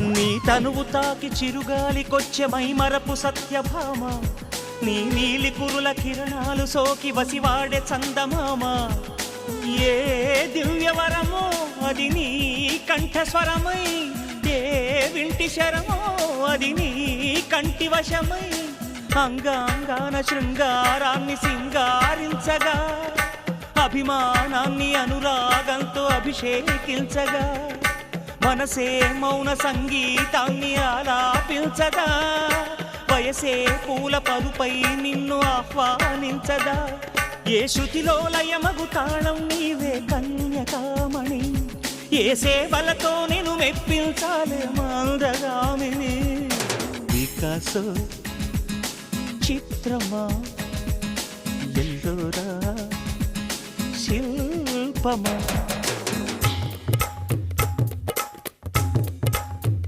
నీ తనువు తాకి చిరుగాలికొచ్చే మైమరపు సత్యభామ, నీ నీలి కురుల కిరణాలు సోకి వసివాడే చందమామ. ఏ దివ్యవరమో అది నీ కంఠస్వరమై, ఏ వింటి శరమో అది నీ కంటి వశమై, అంగాంగాన శృంగారాన్ని సింగారించగా, అభిమానాన్ని అనురాగంతో అభిషేకించగా, మనసే మౌన సంగీతాన్ని ఆలాపించగా, వయసే పూల పరుపై నిన్ను ఆహ్వానించదా. ఏ శృతిలో లయమగు తాళం నీవే కన్యకామణి, ఏ సేవలతో నేను మెప్పించాలే మందగామిని. వికాసో చిత్రమా ఎల్లోరా శిల్పమా.